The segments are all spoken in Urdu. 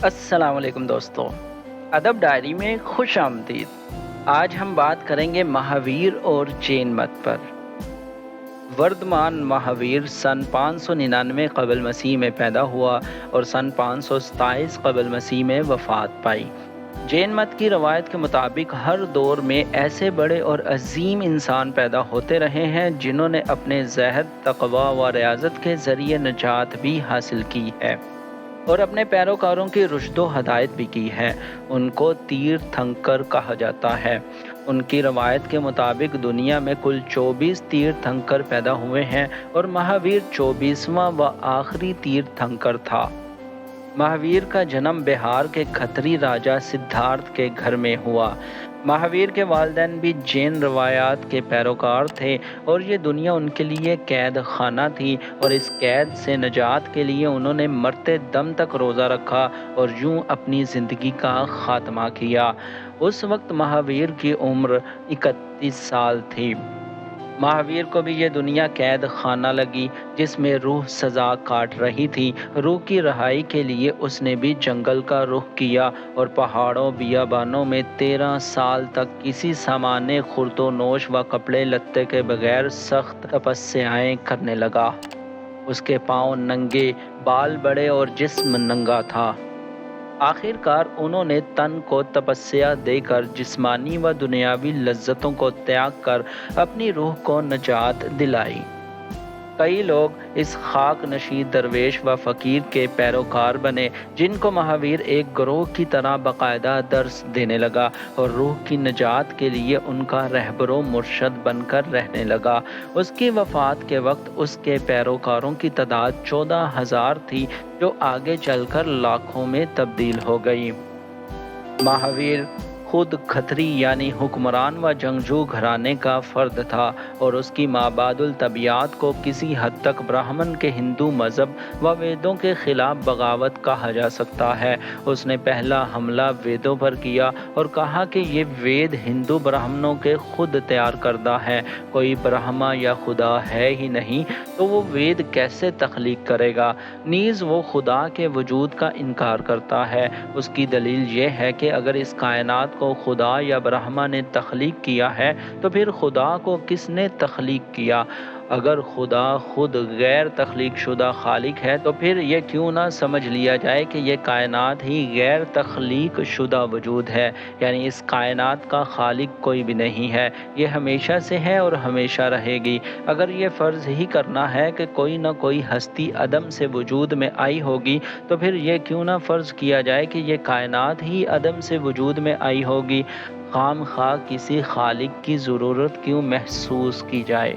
السلام علیکم دوستو، ادب ڈائری میں خوش آمدید۔ آج ہم بات کریں گے مہاویر اور جین مت پر۔ وردمان مہاویر سن 599 قبل مسیح میں پیدا ہوا اور سن 527 قبل مسیح میں وفات پائی۔ جین مت کی روایت کے مطابق ہر دور میں ایسے بڑے اور عظیم انسان پیدا ہوتے رہے ہیں جنہوں نے اپنے زہد، تقوی و ریاضت کے ذریعے نجات بھی حاصل کی ہے اور اپنے پیروکاروں کی رشد و ہدایت بھی کی ہے۔ ان کو تیرتھنکر کہا جاتا ہے۔ ان کی روایت کے مطابق دنیا میں کل 24 تیرتھنکر پیدا ہوئے ہیں اور مہاویر 24واں و آخری تیرتھنکر تھا۔ مہاویر کا جنم بہار کے کھتری راجا سدھارتھ کے گھر میں ہوا۔ مہاویر کے والدین بھی جین روایات کے پیروکار تھے اور یہ دنیا ان کے لیے قید خانہ تھی، اور اس قید سے نجات کے لیے انہوں نے مرتے دم تک روزہ رکھا اور یوں اپنی زندگی کا خاتمہ کیا۔ اس وقت مہاویر کی عمر 31 سال تھی۔ مہاویر کو بھی یہ دنیا قید خانہ لگی جس میں روح سزا کاٹ رہی تھی۔ روح کی رہائی کے لیے اس نے بھی جنگل کا رخ کیا اور پہاڑوں بیابانوں میں 13 سال تک کسی سامان خورد و نوش و کپڑے لتے کے بغیر سخت تپسیائیں کرنے لگا۔ اس کے پاؤں ننگے، بال بڑے اور جسم ننگا تھا۔ آخر کار انہوں نے تن کو تپسیا دے کر جسمانی و دنیاوی لذتوں کو تیاگ کر اپنی روح کو نجات دلائی۔ کئی لوگ اس خاک نشین درویش و فقیر کے پیروکار بنے، جن کو مہاویر ایک گروہ کی طرح باقاعدہ درس دینے لگا اور روح کی نجات کے لیے ان کا رہبر و مرشد بن کر رہنے لگا۔ اس کی وفات کے وقت اس کے پیروکاروں کی تعداد 14,000 تھی، جو آگے چل کر لاکھوں میں تبدیل ہو گئی۔ مہاویر خود کھتری یعنی حکمران و جنگجو گھرانے کا فرد تھا اور اس کی مابعد الطبیعت کو کسی حد تک برہمن کے ہندو مذہب و ویدوں کے خلاف بغاوت کہا جا سکتا ہے۔ اس نے پہلا حملہ ویدوں پر کیا اور کہا کہ یہ وید ہندو برہمنوں کے خود تیار کردہ ہیں۔ کوئی برہما یا خدا ہے ہی نہیں تو وہ وید کیسے تخلیق کرے گا؟ نیز وہ خدا کے وجود کا انکار کرتا ہے۔ اس کی دلیل یہ ہے کہ اگر اس کائنات کو خدا یا برہما نے تخلیق کیا ہے تو پھر خدا کو کس نے تخلیق کیا؟ اگر خدا خود غیر تخلیق شدہ خالق ہے تو پھر یہ کیوں نہ سمجھ لیا جائے کہ یہ کائنات ہی غیر تخلیق شدہ وجود ہے، یعنی اس کائنات کا خالق کوئی بھی نہیں ہے، یہ ہمیشہ سے ہے اور ہمیشہ رہے گی۔ اگر یہ فرض ہی کرنا ہے کہ کوئی نہ کوئی ہستی عدم سے وجود میں آئی ہوگی تو پھر یہ کیوں نہ فرض کیا جائے کہ یہ کائنات ہی عدم سے وجود میں آئی ہوگی۔ خام خواہ کسی خالق کی ضرورت کیوں محسوس کی جائے؟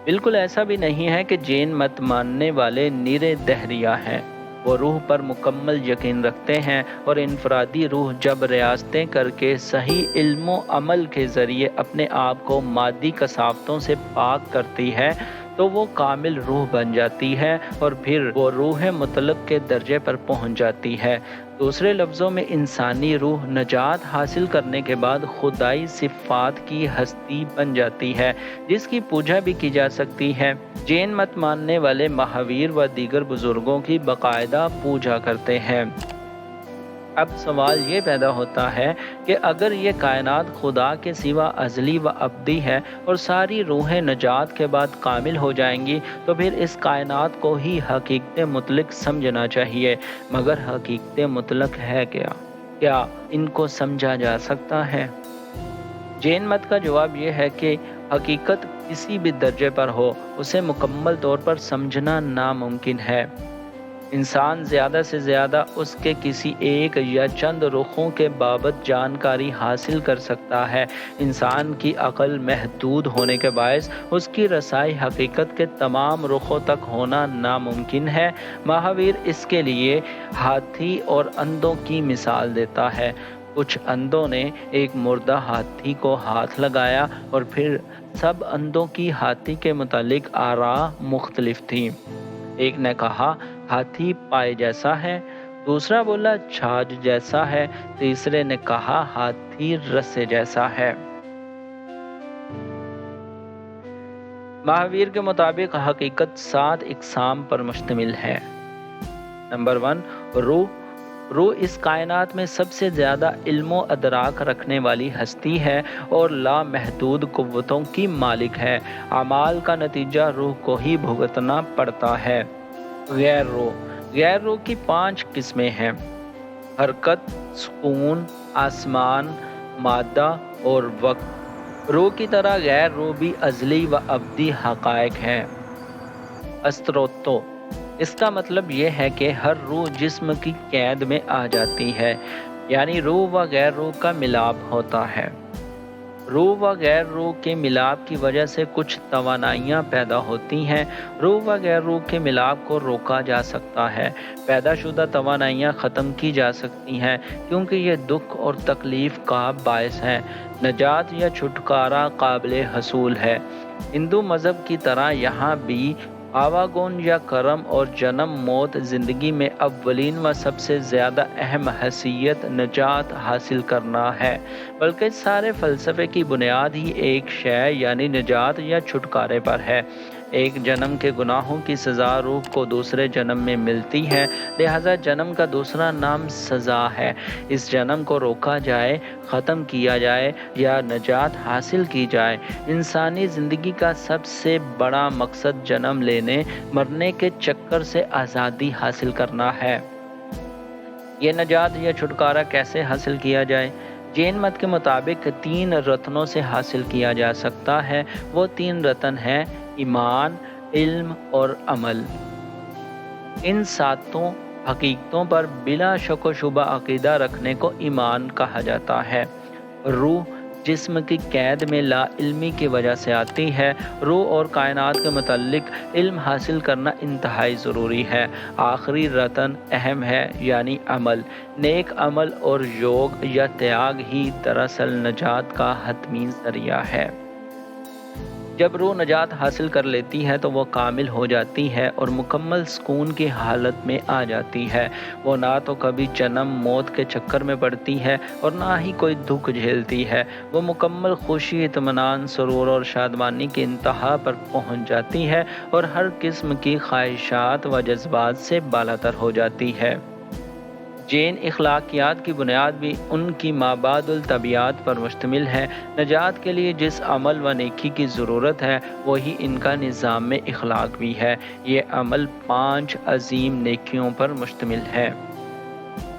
بالکل ایسا بھی نہیں ہے کہ جین مت ماننے والے نیرے دہریہ ہیں۔ وہ روح پر مکمل یقین رکھتے ہیں اور انفرادی روح جب ریاضتیں کر کے صحیح علم و عمل کے ذریعے اپنے آپ کو مادی کثافتوں سے پاک کرتی ہے تو وہ کامل روح بن جاتی ہے اور پھر وہ روح مطلق کے درجے پر پہنچ جاتی ہے۔ دوسرے لفظوں میں انسانی روح نجات حاصل کرنے کے بعد خدائی صفات کی ہستی بن جاتی ہے جس کی پوجا بھی کی جا سکتی ہے۔ جین مت ماننے والے مہاویر و دیگر بزرگوں کی باقاعدہ پوجا کرتے ہیں۔ اب سوال یہ پیدا ہوتا ہے کہ اگر یہ کائنات خدا کے سوا ازلی و ابدی ہے اور ساری روحیں نجات کے بعد کامل ہو جائیں گی تو پھر اس کائنات کو ہی حقیقت مطلق سمجھنا چاہیے۔ مگر حقیقت مطلق ہے کیا؟ کیا ان کو سمجھا جا سکتا ہے؟ جین مت کا جواب یہ ہے کہ حقیقت کسی بھی درجے پر ہو، اسے مکمل طور پر سمجھنا ناممکن ہے۔ انسان زیادہ سے زیادہ اس کے کسی ایک یا چند رخوں کے بابت جانکاری حاصل کر سکتا ہے۔ انسان کی عقل محدود ہونے کے باعث اس کی رسائی حقیقت کے تمام رخوں تک ہونا ناممکن ہے۔ مہاویر اس کے لیے ہاتھی اور اندھوں کی مثال دیتا ہے۔ کچھ اندھوں نے ایک مردہ ہاتھی کو ہاتھ لگایا اور پھر سب اندھوں کی ہاتھی کے متعلق آراء مختلف تھیں۔ ایک نے کہا ہاتھی پائے جیسا ہے، دوسرا بولا چھاج جیسا ہے، تیسرے نے کہا ہاتھی رسے جیسا ہے۔ مہاویر کے مطابق حقیقت 7 اقسام پر مشتمل ہے۔ نمبر 1، روح روح اس کائنات میں سب سے زیادہ علم و ادراک رکھنے والی ہستی ہے اور لامحدود قوتوں کی مالک ہے۔ اعمال کا نتیجہ روح کو ہی بھگتنا پڑتا ہے۔ غیر روح کی 5 قسمیں ہیں: حرکت، سکون، آسمان، مادہ اور وقت۔ روح کی طرح غیر روح بھی ازلی و ابدی حقائق ہیں۔ استروتو، اس کا مطلب یہ ہے کہ ہر روح جسم کی قید میں آ جاتی ہے، یعنی روح و غیر روح کا ملاپ ہوتا ہے۔ روح و غیر روح کے ملاپ کی وجہ سے کچھ توانائیاں پیدا ہوتی ہیں۔ روح و غیر روح کے ملاپ کو روکا جا سکتا ہے۔ پیدا شدہ توانائیاں ختم کی جا سکتی ہیں کیونکہ یہ دکھ اور تکلیف کا باعث ہیں۔ نجات یا چھٹکارا قابل حصول ہے۔ ہندو مذہب کی طرح یہاں بھی آواگون یا کرم اور جنم موت زندگی میں اولین و سب سے زیادہ اہم حیثیت نجات حاصل کرنا ہے، بلکہ سارے فلسفے کی بنیاد ہی ایک شے یعنی نجات یا چھٹکارے پر ہے۔ ایک جنم کے گناہوں کی سزا روح کو دوسرے جنم میں ملتی ہے، لہذا جنم کا دوسرا نام سزا ہے۔ اس جنم کو روکا جائے، ختم کیا جائے یا نجات حاصل کی جائے۔ انسانی زندگی کا سب سے بڑا مقصد جنم لینے مرنے کے چکر سے آزادی حاصل کرنا ہے۔ یہ نجات یا چھٹکارا کیسے حاصل کیا جائے؟ جین مت کے مطابق 3 رتنوں سے حاصل کیا جا سکتا ہے۔ وہ 3 رتن ہیں: ایمان، علم اور عمل۔ ان 7 حقیقتوں پر بلا شک و شبہ عقیدہ رکھنے کو ایمان کہا جاتا ہے۔ روح جسم کی قید میں لا علمی کی وجہ سے آتی ہے۔ روح اور کائنات کے متعلق علم حاصل کرنا انتہائی ضروری ہے۔ آخری رتن اہم ہے، یعنی عمل۔ نیک عمل اور یوگ یا تیاگ ہی دراصل نجات کا حتمی ذریعہ ہے۔ جب روح نجات حاصل کر لیتی ہے تو وہ کامل ہو جاتی ہے اور مکمل سکون کی حالت میں آ جاتی ہے۔ وہ نہ تو کبھی جنم موت کے چکر میں پڑتی ہے اور نہ ہی کوئی دکھ جھیلتی ہے۔ وہ مکمل خوشی، اطمینان، سرور اور شادمانی کی انتہا پر پہنچ جاتی ہے اور ہر قسم کی خواہشات و جذبات سے بالاتر ہو جاتی ہے۔ جین اخلاقیات کی بنیاد بھی ان کی مابعد الطبیعات پر مشتمل ہے۔ نجات کے لیے جس عمل و نیکی کی ضرورت ہے وہی ان کا نظام اخلاق بھی ہے۔ یہ عمل 5 عظیم نیکیوں پر مشتمل ہے۔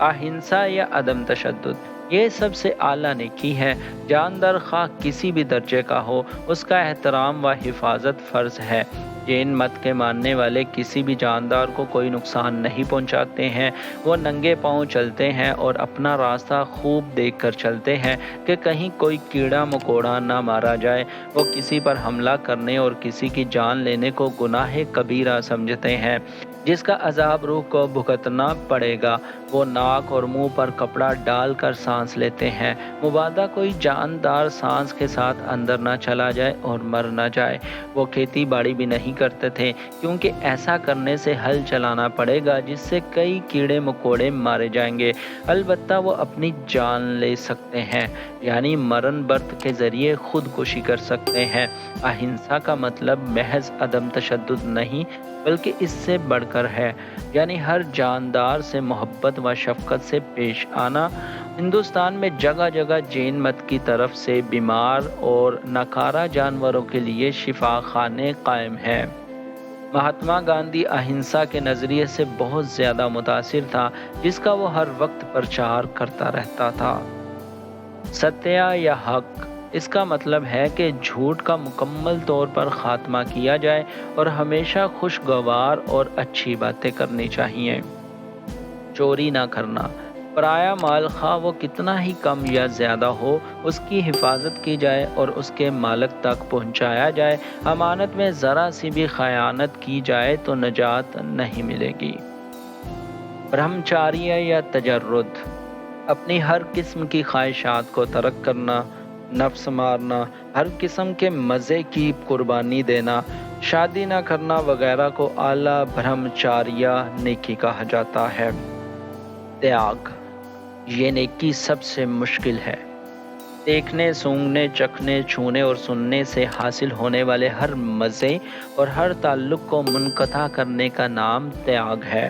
اہنسا یا عدم تشدد، یہ سب سے اعلیٰ نیکی ہے۔ جاندار خواہ کسی بھی درجے کا ہو، اس کا احترام و حفاظت فرض ہے۔ جین مت کے ماننے والے کسی بھی جاندار کو کوئی نقصان نہیں پہنچاتے ہیں۔ وہ ننگے پاؤں چلتے ہیں اور اپنا راستہ خوب دیکھ کر چلتے ہیں کہ کہیں کوئی کیڑا مکوڑا نہ مارا جائے۔ وہ کسی پر حملہ کرنے اور کسی کی جان لینے کو گناہ کبیرہ سمجھتے ہیں جس کا عذاب روح کو بھگتنا پڑے گا۔ وہ ناک اور منہ پر کپڑا ڈال کر سانس لیتے ہیں، مبادا کوئی جاندار سانس کے ساتھ اندر نہ چلا جائے اور مر نہ جائے۔ وہ کھیتی باڑی بھی نہیں کرتے تھے کیونکہ ایسا کرنے سے ہل چلانا پڑے گا جس سے کئی کیڑے مکوڑے مارے جائیں گے۔ البتہ وہ اپنی جان لے سکتے ہیں، یعنی مرن برت کے ذریعے خودکشی کر سکتے ہیں۔ اہنسا کا مطلب محض عدم تشدد نہیں بلکہ اس سے بڑھ کر ہے، یعنی ہر جاندار سے محبت و شفقت سے پیش آنا۔ ہندوستان میں جگہ جگہ جین مت کی طرف سے بیمار اور ناکارہ جانوروں کے لیے شفا خانے قائم ہیں۔ مہاتما گاندھی اہنسا کے نظریے سے بہت زیادہ متاثر تھا جس کا وہ ہر وقت پرچار کرتا رہتا تھا۔ ستیہ یا حق، اس کا مطلب ہے کہ جھوٹ کا مکمل طور پر خاتمہ کیا جائے اور ہمیشہ خوشگوار اور اچھی باتیں کرنی چاہیے۔ چوری نہ کرنا، پرایا مال خواہ وہ کتنا ہی کم یا زیادہ ہو، اس کی حفاظت کی جائے اور اس کے مالک تک پہنچایا جائے۔ امانت میں ذرا سی بھی خیانت کی جائے تو نجات نہیں ملے گی۔ برہمچاریہ یا تجرد، اپنی ہر قسم کی خواہشات کو ترک کرنا، نفس مارنا، ہر قسم کے مزے کی قربانی دینا، شادی نہ کرنا وغیرہ کو اعلیٰ برہمچاریہ نیکی کہا جاتا ہے۔ تیاگ، یہ نیکی سب سے مشکل ہے۔ دیکھنے، سونگھنے، چکھنے، چھونے اور سننے سے حاصل ہونے والے ہر مزے اور ہر تعلق کو منقطع کرنے کا نام تیاگ ہے۔